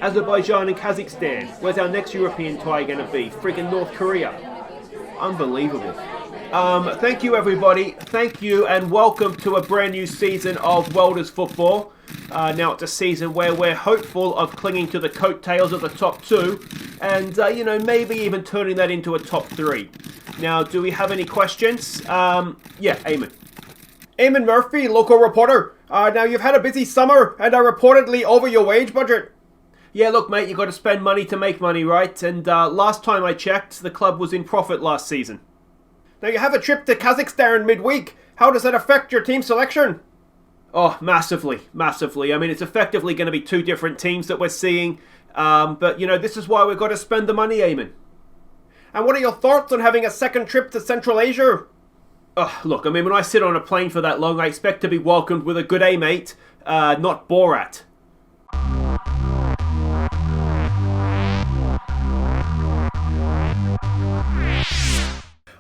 Azerbaijan and Kazakhstan. Where's our next European tie going to be? Friggin' North Korea. Unbelievable. Thank you, everybody. Thank you, and welcome to a brand new season of Welders football. Now it's a season where we're hopeful of clinging to the coattails of the top two, and maybe even turning that into a top three. Now, do we have any questions? Yeah, Eamon. Eamon Murphy, local reporter. Now you've had a busy summer and are reportedly over your wage budget. Yeah, look, mate, you got to spend money to make money, right? And last time I checked, the club was in profit last season. Now you have a trip to Kazakhstan midweek. How does that affect your team selection? Oh, massively, massively. I mean, it's effectively going to be two different teams that we're seeing. But, this is why we've got to spend the money, Eamon. And what are your thoughts on having a second trip to Central Asia? Oh, look, I mean, when I sit on a plane for that long, I expect to be welcomed with a good day, mate. Not Borat.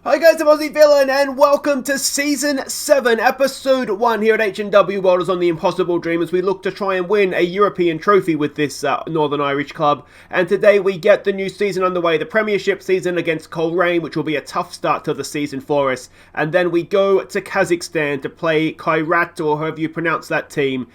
Hi guys, I'm Aussie Villain and welcome to Season 7, Episode 1 here at H&W Welders on the Impossible Dream as we look to try and win a European trophy with this Northern Irish club. And today we get the new season underway, the Premiership season against Coleraine, which will be a tough start to the season for us. And then we go to Kazakhstan to play Kairat, or however you pronounce that team,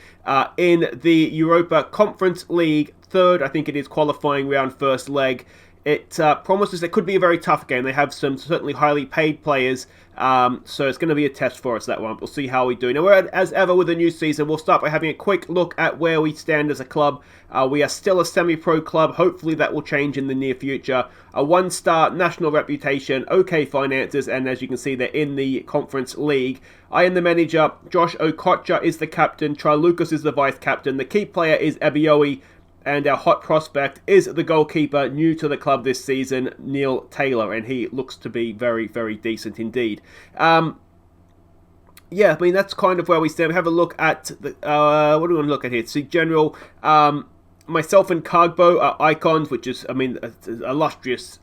in the Europa Conference League, third, I think it is, qualifying round first leg. It promises it could be a very tough game. They have some certainly highly paid players, so it's going to be a test for us, that one. We'll see how we do. Now, as ever with the new season, we'll start by having a quick look at where we stand as a club. We are still a semi-pro club. Hopefully that will change in the near future. A one-star national reputation, okay finances, and as you can see, they're in the Conference League. I am the manager. Josh Okocha is the captain. Lucas is the vice-captain. The key player is Ep1. And our hot prospect is the goalkeeper, new to the club this season, Neil Taylor, and he looks to be very, very decent indeed. Yeah, I mean, that's kind of where we stand. We have a look at the, what do we want to look at here? See, general, myself and Cargbo are icons, which is, I mean, an illustrious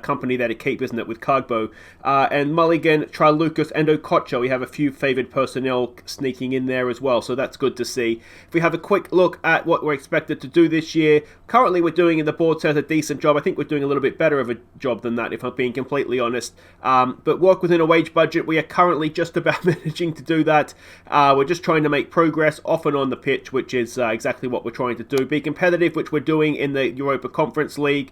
company there to keep, isn't it, with Cargbo. And Mulligan, Lucas, and Okocha, we have a few favoured personnel sneaking in there as well, so that's good to see. If we have a quick look at what we're expected to do this year, currently we're doing, the board says, a decent job. I think we're doing a little bit better of a job than that, if I'm being completely honest. But work within a wage budget, we are currently just about managing to do that. We're just trying to make progress off and on the pitch, which is exactly what we're trying to do. Be competitive, which we're doing in the Europa Conference League.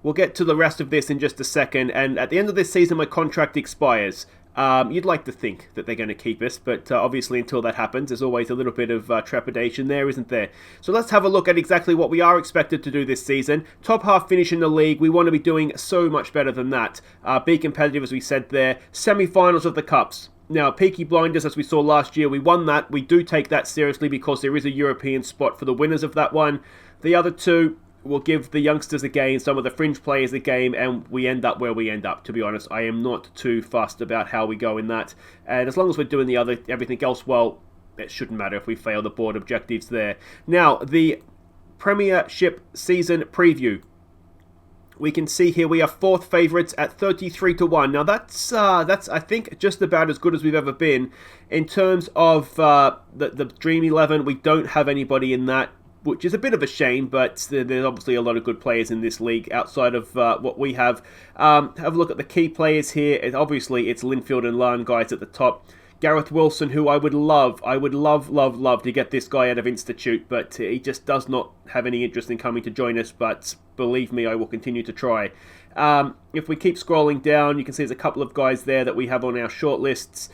We'll get to the rest of this in just a second, and at the end of this season my contract expires. You'd like to think that they're going to keep us, but obviously until that happens there's always a little bit of trepidation there, isn't there? So let's have a look at exactly what we are expected to do this season. Top half finish in the league, we want to be doing so much better than that. Be competitive, as we said there. Semi-finals of the Cups. Now, Peaky Blinders, as we saw last year, we won that. We do take that seriously because there is a European spot for the winners of that one. The other two will give the youngsters a game, some of the fringe players a game, and we end up where we end up, to be honest. I am not too fussed about how we go in that. And as long as we're doing everything else well, it shouldn't matter if we fail the board objectives there. Now, the Premiership season preview. We can see here we are fourth favourites at 33-1. Now that's I think just about as good as we've ever been. In terms of the Dream 11, we don't have anybody in that, which is a bit of a shame, but there's obviously a lot of good players in this league outside of what we have. Have a look at the key players here. Obviously it's Linfield and Larne guys at the top. Gareth Wilson, who I would love to get this guy out of Institute, but he just does not have any interest in coming to join us, but believe me, I will continue to try. If we keep scrolling down, you can see there's a couple of guys there that we have on our shortlists.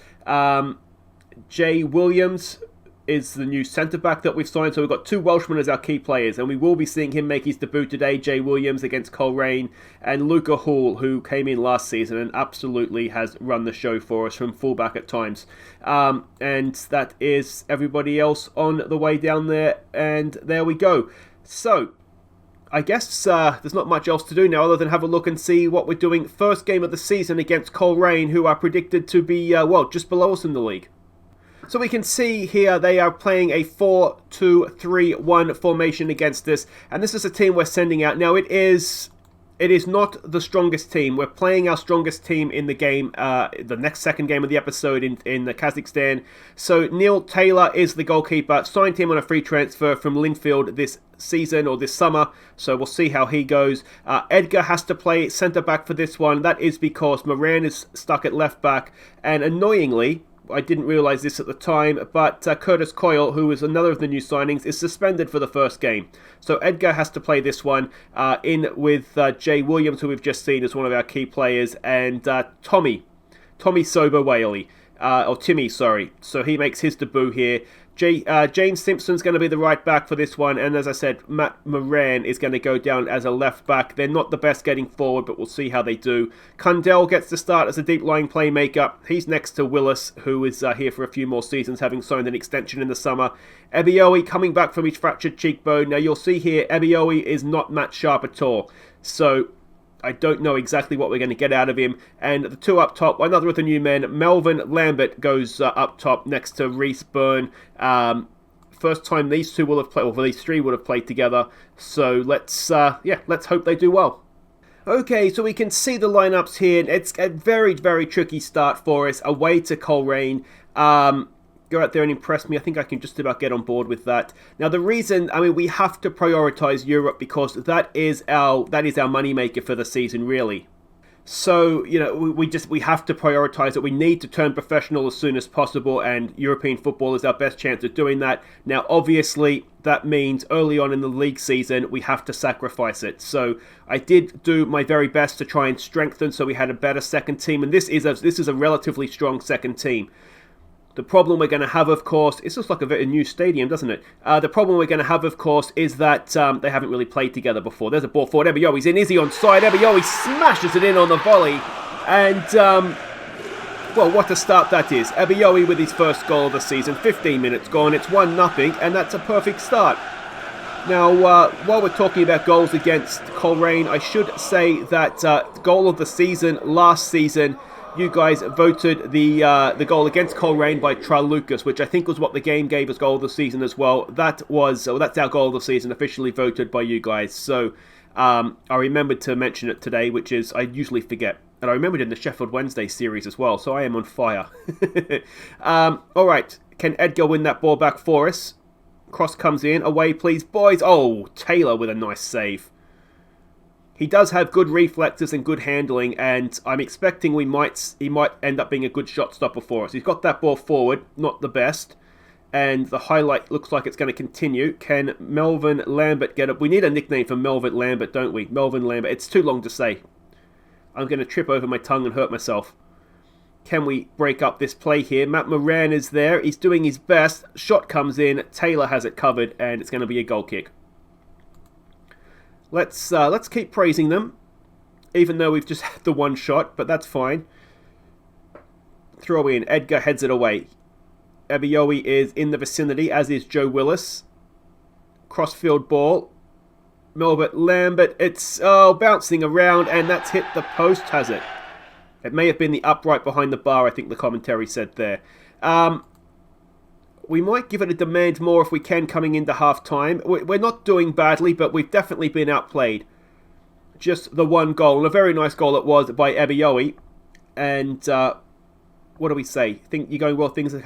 Jay Williams is the new centre-back that we've signed, so we've got two Welshmen as our key players, and we will be seeing him make his debut today, Jay Williams against Coleraine, and Luca Hall, who came in last season and absolutely has run the show for us from fullback at times. And that is everybody else on the way down there, and there we go. So, I guess there's not much else to do now other than have a look and see what we're doing. First game of the season against Coleraine, who are predicted to be, just below us in the league. So we can see here they are playing a 4-2-3-1 formation against us. And this is a team we're sending out. Now it is it is not the strongest team. We're playing our strongest team in the game, the second game of the episode in Kazakhstan. So Neil Taylor is the goalkeeper. Signed him on a free transfer from Linfield this season or this summer. So we'll see how he goes. Edgar has to play centre back for this one. That is because Moran is stuck at left back. And annoyingly, I didn't realise this at the time, but Curtis Coyle, who is another of the new signings, is suspended for the first game. So Edgar has to play this one in with Jay Williams, who we've just seen as one of our key players, and Tommy Sober Whaley, or Timmy, sorry. So he makes his debut here. James Simpson's going to be the right back for this one, and as I said, Matt Moran is going to go down as a left back. They're not the best getting forward, but we'll see how they do. Kundell gets to start as a deep-lying playmaker. He's next to Willis, who is here for a few more seasons, having signed an extension in the summer. Ebioe coming back from his fractured cheekbone. Now you'll see here, Ebioe is not Matt Sharp at all. So I don't know exactly what we're going to get out of him. And the two up top, another of the new men, Melvin Lambert goes up top next to Reese Byrne. First time these two will have played, or these three would have played together. So let's hope they do well. Okay, so we can see the lineups here. It's a very, very tricky start for us away to Coleraine. Go out there and impress me. I think I can just about get on board with that. Now, the reason, we have to prioritise Europe because that is our moneymaker for the season, really. So, we have to prioritise it. We need to turn professional as soon as possible, and European football is our best chance of doing that. Now, obviously, that means early on in the league season, we have to sacrifice it. So, I did do my very best to try and strengthen so we had a better second team, and this is a relatively strong second team. The problem we're going to have, of course, it's just like a new stadium, doesn't it? The problem we're going to have, of course, is that they haven't really played together before. There's a ball forward. Ebioe's in. Is he onside? Ebioe smashes it in on the volley. And, what a start that is. Ebioe with his first goal of the season. 15 minutes gone. It's 1-0, and that's a perfect start. Now, while we're talking about goals against Coleraine, I should say that goal of the season last season, you guys voted the goal against Coleraine by Tralucas, which I think was what the game gave as goal of the season as well. That's our goal of the season, officially voted by you guys. So I remembered to mention it today, which is I usually forget. And I remembered in the Sheffield Wednesday series as well, so I am on fire. All right, can Edgar win that ball back for us? Cross comes in, away please, boys. Oh, Taylor with a nice save. He does have good reflexes and good handling, and I'm expecting he might end up being a good shot stopper for us. He's got that ball forward, not the best, and the highlight looks like it's going to continue. Can Melvin Lambert get up? We need a nickname for Melvin Lambert, don't we? Melvin Lambert. It's too long to say. I'm going to trip over my tongue and hurt myself. Can we break up this play here? Matt Moran is there. He's doing his best. Shot comes in. Taylor has it covered, and it's going to be a goal kick. Let's keep praising them, even though we've just had the one shot, but that's fine. Throw in. Edgar heads it away. Ebioe is in the vicinity, as is Joe Willis. Crossfield ball. Melvin Lambert, it's bouncing around, and that's hit the post, has it? It may have been the upright behind the bar, I think the commentary said there. We might give it a demand more if we can coming into half-time. We're not doing badly, but we've definitely been outplayed. Just the one goal, and a very nice goal it was by Ebioe. And what do we say? Think you're going well, things are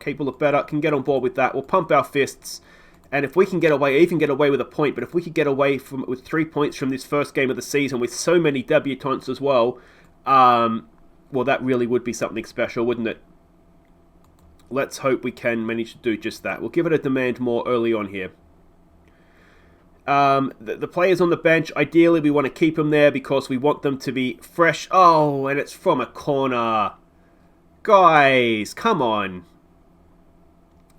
capable of better. Can get on board with that. We'll pump our fists. And if we can get away, even get away with a point, but if we could get away with 3 points from this first game of the season with so many debutants as well, that really would be something special, wouldn't it? Let's hope we can manage to do just that. We'll give it a demand more early on here. The players on the bench, ideally we want to keep them there because we want them to be fresh. Oh, and it's from a corner. Guys, come on.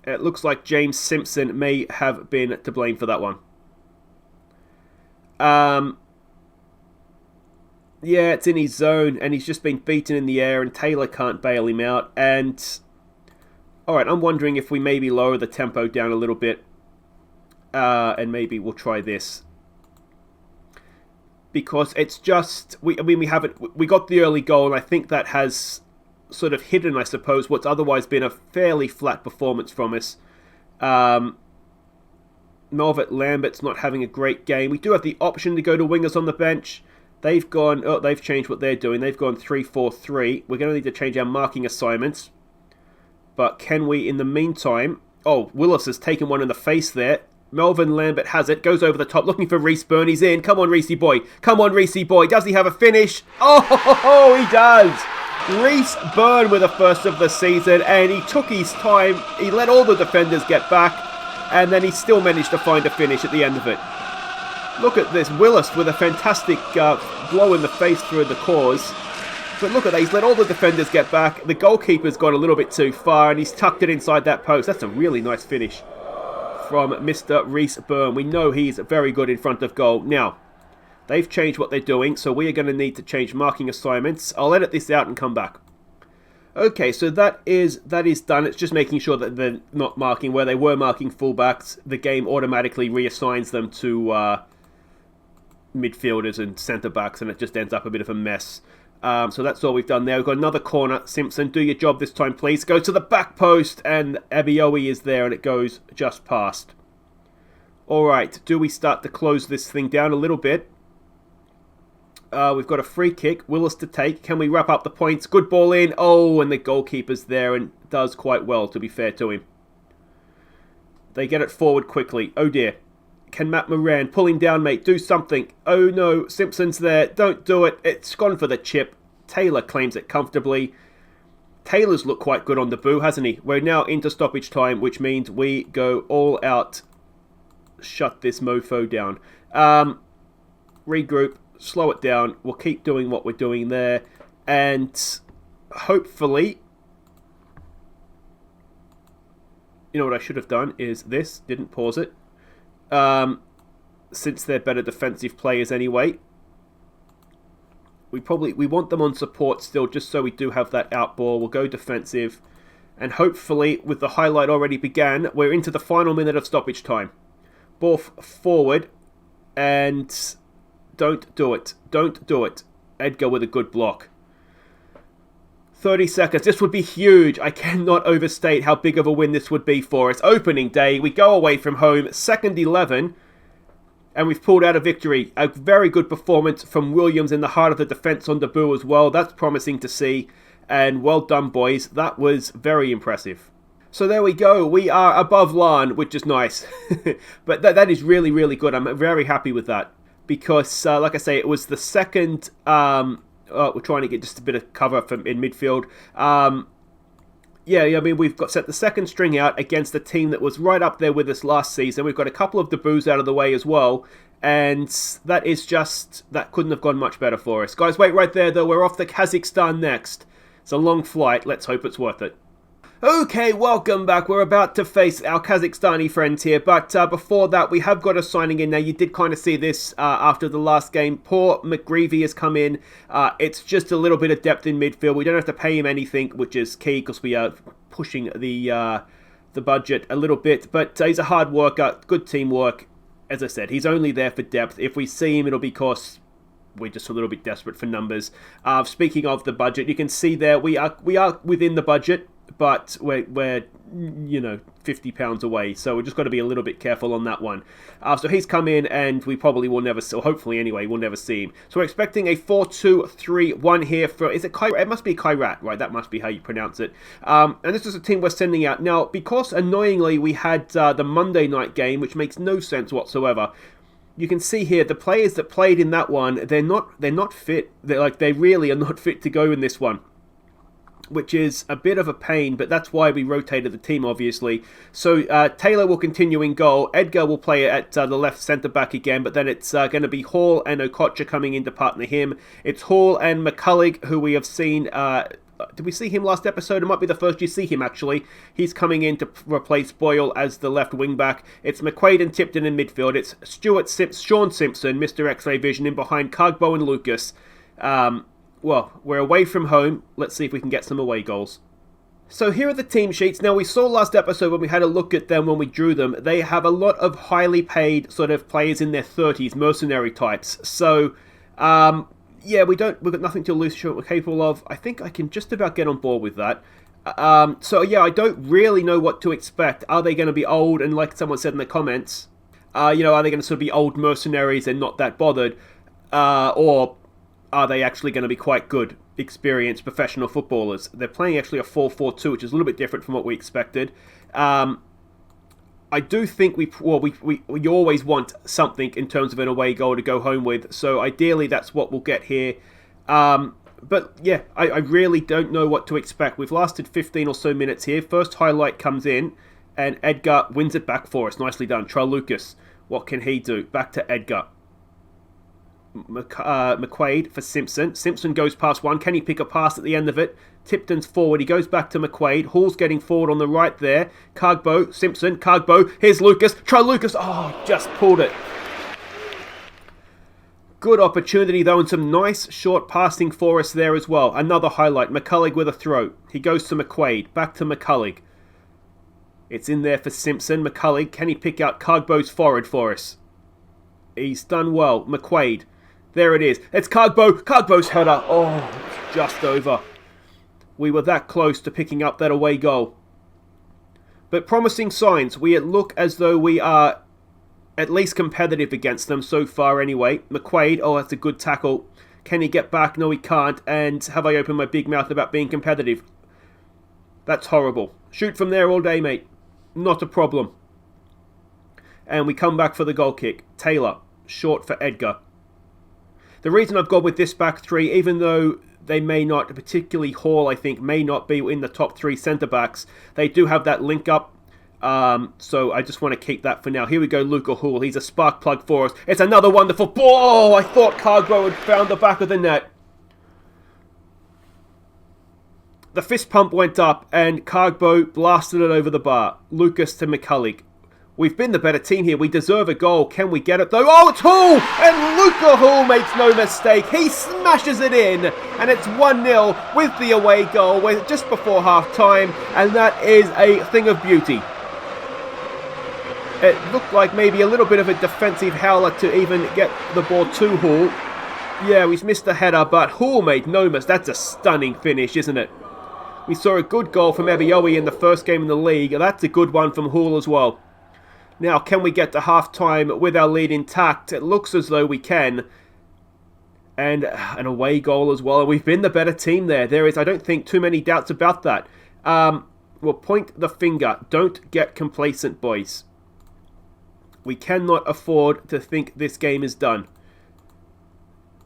It looks like James Simpson may have been to blame for that one. Yeah, it's in his zone, and he's just been beaten in the air, and Taylor can't bail him out. And alright, I'm wondering if we maybe lower the tempo down a little bit. And maybe we'll try this. Because it's just, we got the early goal, and I think that has sort of hidden, I suppose, what's otherwise been a fairly flat performance from us. Melvin Lambert's not having a great game. We do have the option to go to wingers on the bench. They've gone... Oh, they've changed what they're doing. They've gone 3-4-3. We're going to need to change our marking assignments. But can we, in the meantime... Oh, Willis has taken one in the face there. Melvin Lambert has it. Goes over the top, looking for Reese Byrne. He's in. Come on, Reese boy. Come on, Reese boy. Does he have a finish? Oh, he does. Reese Byrne with the first of the season. And he took his time. He let all the defenders get back. And then he still managed to find a finish at the end of it. Look at this. Willis with a fantastic blow in the face through the cause. But look at that, he's let all the defenders get back. The goalkeeper's gone a little bit too far, and he's tucked it inside that post. That's a really nice finish from Mr. Reese Byrne. We know he's very good in front of goal. Now, they've changed what they're doing, so we are going to need to change marking assignments. I'll edit this out and come back. Okay, so that is done. It's just making sure that they're not marking where they were marking fullbacks. The game automatically reassigns them to midfielders and centre-backs, and it just ends up a bit of a mess. So that's all we've done there. We've got another corner. Simpson, do your job this time, please. Go to the back post, and Abioe is there, and it goes just past. Alright, do we start to close this thing down a little bit? We've got a free kick. Willis to take. Can we wrap up the points? Good ball in. Oh, and the goalkeeper's there, and does quite well, to be fair to him. They get it forward quickly. Oh, dear. Can Matt Moran pull him down, mate? Do something. Oh, no. Simpson's there. Don't do it. It's gone for the chip. Taylor claims it comfortably. Taylor's looked quite good on the boo, hasn't he? We're now into stoppage time, which means we go all out. Shut this mofo down. Regroup. Slow it down. We'll keep doing what we're doing there. And hopefully... You know what I should have done is this. Didn't pause it. Since they're better defensive players anyway, we want them on support still, just so we do have that out ball. We'll go defensive, and hopefully, with the highlight already began, we're into the final minute of stoppage time. Ball forward, and don't do it. Don't do it. Edgar with a good block. 30 seconds. This would be huge. I cannot overstate how big of a win this would be for us. Opening day. We go away from home. Second 11. And we've pulled out a victory. A very good performance from Williams in the heart of the defence on Debut as well. That's promising to see. And well done, boys. That was very impressive. So there we go. We are above Larne, which is nice. But that is really, really good. I'm very happy with that. Because, like I say, it was the second... we're trying to get just a bit of cover in midfield. Yeah, I mean, we've got set the second string out against a team that was right up there with us last season. We've got a couple of debuts out of the way as well. And that couldn't have gone much better for us. Guys, wait right there, though. We're off to Kazakhstan next. It's a long flight. Let's hope it's worth it. Okay, welcome back. We're about to face our Kazakhstani friends here, but before that, we have got a signing in now. You did kind of see this after the last game. Poor McGreevy has come in. It's just a little bit of depth in midfield. We don't have to pay him anything, which is key because we are pushing the budget a little bit, but he's a hard worker, good teamwork. As I said, he's only there for depth. If we see him, it'll be because we're just a little bit desperate for numbers. Speaking of the budget, you can see there we are within the budget. But we're £50 away, so we've just got to be a little bit careful on that one. So he's come in, and we probably will never, or hopefully anyway, we'll never see him. So we're expecting a 4-2-3-1 here for, is it Kairat? It must be Kairat, right? That must be how you pronounce it. And this is a team we're sending out. Now, because annoyingly we had the Monday night game, which makes no sense whatsoever, you can see here, the players that played in that one, they're not fit. They really are not fit to go in this one, which is a bit of a pain, but that's why we rotated the team, obviously. So Taylor will continue in goal. Edgar will play at the left centre-back again, but then it's going to be Hall and Okocha coming in to partner him. It's Hall and McCulloch, who we have seen... did we see him last episode? It might be the first you see him, actually. He's coming in to replace Boyle as the left wing-back. It's McQuaid and Tipton in midfield. It's Sean Simpson, Mr. X-Ray Vision, in behind Cargbo and Lucas. Well, we're away from home. Let's see if we can get some away goals. So here are the team sheets. Now, we saw last episode when we had a look at them, when we drew them, they have a lot of highly paid sort of players in their 30s, mercenary types. So, yeah, we've got nothing to lose short we're capable of. I think I can just about get on board with that. So, yeah, I don't really know what to expect. Are they going to be old? And like someone said in the comments, are they going to sort of be old mercenaries and not that bothered? Or... are they actually going to be quite good, experienced professional footballers? They're playing actually a 4-4-2, which is a little bit different from what we expected. I do think we always want something in terms of an away goal to go home with, so ideally that's what we'll get here. But yeah, I really don't know what to expect. We've lasted 15 or so minutes here. First highlight comes in, and Edgar wins it back for us. Nicely done. Lucas, what can he do? Back to Edgar. McQuaid for Simpson. Simpson goes past one. Can he pick a pass at the end of it? Tipton's forward. He goes back to McQuaid. Hall's getting forward on the right there. Cargbo, Simpson, Cargbo. Here's Lucas. Lucas. Oh, just pulled it. Good opportunity though, and some nice short passing for us there as well. Another highlight. McCullough with a throw. He goes to McQuaid. Back to McCullough. It's in there for Simpson. McCullough. Can he pick out Cargbo's forward for us? He's done well. McQuaid. There it is. It's Cargbo. Cargbo's header. Oh, just over. We were that close to picking up that away goal. But promising signs. We look as though we are at least competitive against them so far anyway. McQuaid. Oh, that's a good tackle. Can he get back? No, he can't. And have I opened my big mouth about being competitive? That's horrible. Shoot from there all day, mate. Not a problem. And we come back for the goal kick. Taylor. Short for Edgar. The reason I've gone with this back three, even though they may not, particularly Hall, I think, may not be in the top three centre-backs, they do have that link-up, so I just want to keep that for now. Here we go, Luca Hall. He's a spark plug for us. It's another wonderful ball! Oh, I thought Cargbo had found the back of the net. The fist pump went up, and Cargbo blasted it over the bar. Lucas to McCullough. We've been the better team here. We deserve a goal. Can we get it though? Oh, it's Hall! And Luca Hall makes no mistake. He smashes it in. And it's 1-0 with the away goal just before half time. And that is a thing of beauty. It looked like maybe a little bit of a defensive howler to even get the ball to Hall. Yeah, we've missed the header, but Hall made no mistake. That's a stunning finish, isn't it? We saw a good goal from Ep1 in the first game in the league. That's a good one from Hall as well. Now, can we get to half-time with our lead intact? It looks as though we can. And an away goal as well. We've been the better team there. There is, I don't think, too many doubts about that. We'll point the finger. Don't get complacent, boys. We cannot afford to think this game is done.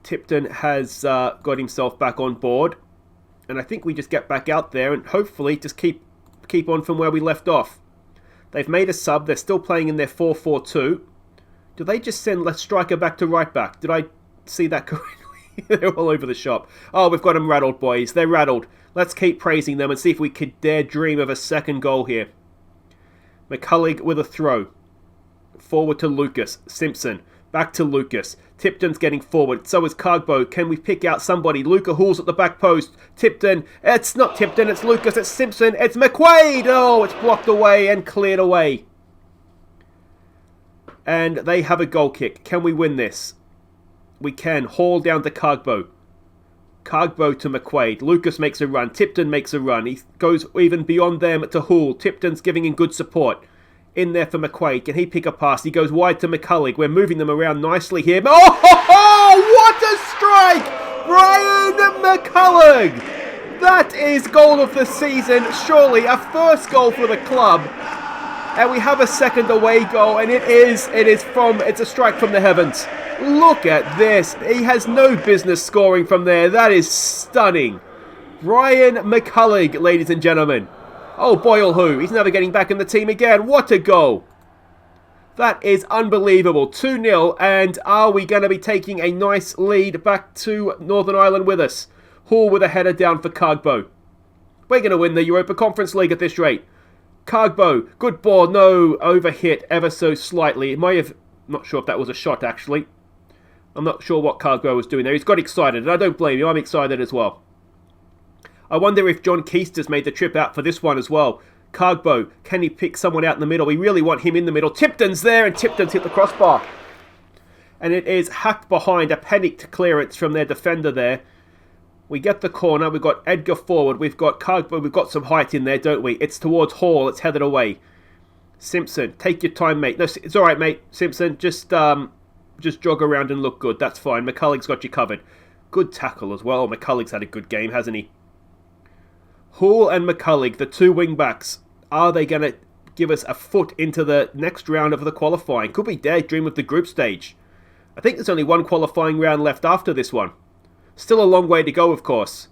Tipton has got himself back on board. And I think we just get back out there and hopefully just keep on from where we left off. They've made a sub. They're still playing in their 4-4-2. Do they just send Let's Striker back to right back? Did I see that correctly? They're all over the shop. Oh, we've got them rattled, boys. They're rattled. Let's keep praising them and see if we could dare dream of a second goal here. McCullough with a throw. Forward to Lucas. Simpson. Back to Lucas. Tipton's getting forward. So is Cargbo. Can we pick out somebody? Luca Hall's at the back post. Tipton. It's not Tipton. It's Lucas. It's Simpson. It's McQuaid. Oh, it's blocked away and cleared away. And they have a goal kick. Can we win this? We can. Hall down to Cargbo. Cargbo to McQuaid. Lucas makes a run. Tipton makes a run. He goes even beyond them to Hall. Tipton's giving him good support. In there for McQuaid. Can he pick a pass? He goes wide to McCullough. We're moving them around nicely here. Oh, what a strike! Brian McCullough! That is goal of the season. Surely a first goal for the club. And we have a second away goal. And it's a strike from the heavens. Look at this. He has no business scoring from there. That is stunning. Brian McCullough, ladies and gentlemen. Oh, Boyle who? He's never getting back in the team again. What a goal. That is unbelievable. 2-0, and are we going to be taking a nice lead back to Northern Ireland with us? Hall with a header down for Cargbo. We're going to win the Europa Conference League at this rate. Cargbo, good ball. No, overhit ever so slightly. It might have... not sure if that was a shot, actually. I'm not sure what Cargbo was doing there. He's got excited, and I don't blame him. I'm excited as well. I wonder if John Keister's made the trip out for this one as well. Cargbo, can he pick someone out in the middle? We really want him in the middle. Tipton's there, and Tipton's hit the crossbar. And it is hacked behind, a panicked clearance from their defender there. We get the corner. We've got Edgar forward. We've got Cargbo. We've got some height in there, don't we? It's towards Hall. It's headed away. Simpson, take your time, mate. No, it's all right, mate. Simpson, just jog around and look good. That's fine. McCullough's got you covered. Good tackle as well. McCulloch's had a good game, hasn't he? Hall and McCulloch, the two wing-backs. Are they going to give us a foot into the next round of the qualifying? Could be their dream of the group stage. I think there's only one qualifying round left after this one. Still a long way to go, of course.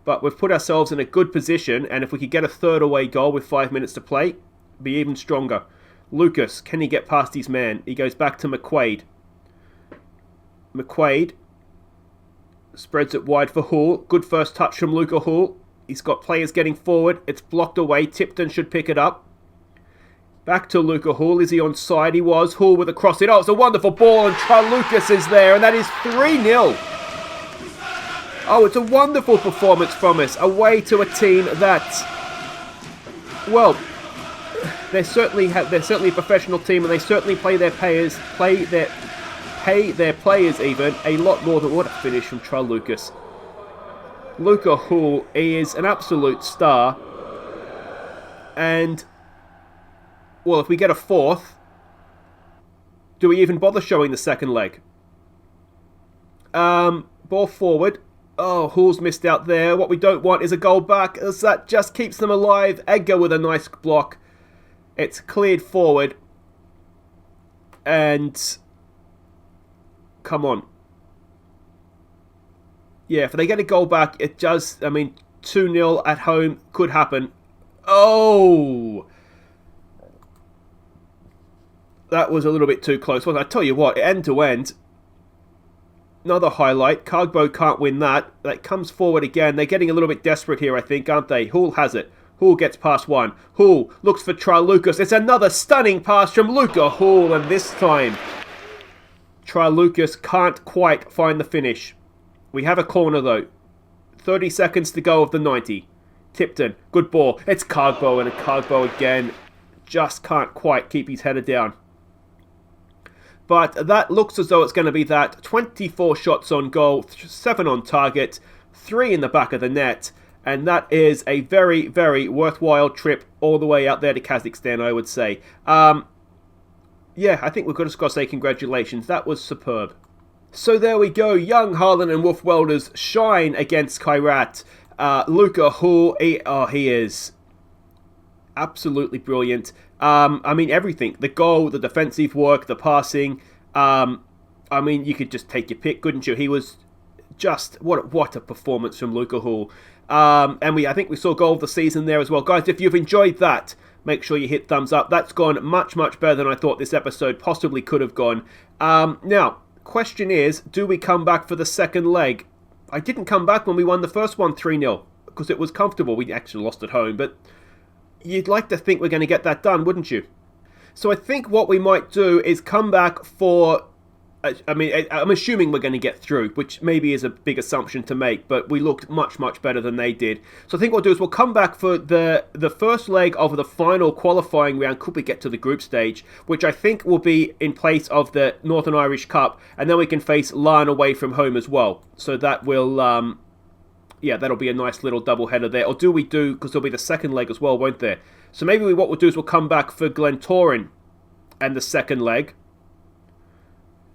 But we've put ourselves in a good position, and if we could get a third away goal with 5 minutes to play, be even stronger. Lucas, can he get past his man? He goes back to McQuaid. McQuaid spreads it wide for Hall. Good first touch from Luca Hall. He's got players getting forward. It's blocked away. Tipton should pick it up. Back to Luca Hall. Is he onside? He was. Hall with a cross in. Oh, it's a wonderful ball, and Lucas is there, and that is 3-0. Oh, it's a wonderful performance from us. Away to a team that, well, they're certainly a professional team, and they certainly pay their players even a lot more than what a finish from Lucas. Luca Hall is an absolute star, and well, if we get a fourth, do we even bother showing the second leg? Ball forward. Oh, Hall's missed out there. What we don't want is a goal back, as that just keeps them alive. Edgar with a nice block. It's cleared forward. And come on. Yeah, if they get a goal back, it does, 2-0 at home could happen. Oh! That was a little bit too close. Well, I tell you what, end to end, another highlight. Cargbo can't win that. That comes forward again. They're getting a little bit desperate here, I think, aren't they? Hall has it. Hall gets past one. Hall looks for Lucas. It's another stunning pass from Luca Hall, and this time Lucas can't quite find the finish. We have a corner though. 30 seconds to go of the 90. Tipton, good ball. It's Cargbo, and Cargbo again just can't quite keep his header down. But that looks as though it's going to be that. 24 shots on goal, 7 on target, 3 in the back of the net. And that is a very, very worthwhile trip all the way out there to Kazakhstan, I would say. Yeah, I think we've just got to say congratulations. That was superb. So there we go. Young, Harlan and Wolf Welders shine against Kairat. Luca Hall, he is absolutely brilliant. Everything. The goal, the defensive work, the passing. You could just take your pick, couldn't you? He was just, what a performance from Luca Hall. I think we saw goal of the season there as well. Guys, if you've enjoyed that, make sure you hit thumbs up. That's gone much, much better than I thought this episode possibly could have gone. Now, question is, do we come back for the second leg? I didn't come back when we won the first one 3-0 because it was comfortable. We actually lost at home, but you'd like to think we're going to get that done, wouldn't you? So I think what we might do is come back for... I'm assuming we're going to get through, which maybe is a big assumption to make, but we looked much, much better than they did. So I think what we'll do is we'll come back for the first leg of the final qualifying round, could we get to the group stage, which I think will be in place of the Northern Irish Cup, and then we can face Larne away from home as well. So that will... that'll be a nice little double header there. Or because there'll be the second leg as well, won't there? So maybe what we'll do is we'll come back for Glentoran and the second leg.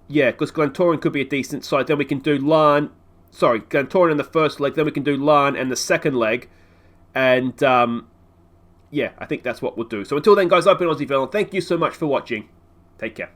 Yeah, because Glentoran could be a decent side. Then we can do Glentoran in the first leg. Then we can do Larne and the second leg. And, I think that's what we'll do. So until then, guys, I've been Aussie Villain. Thank you so much for watching. Take care.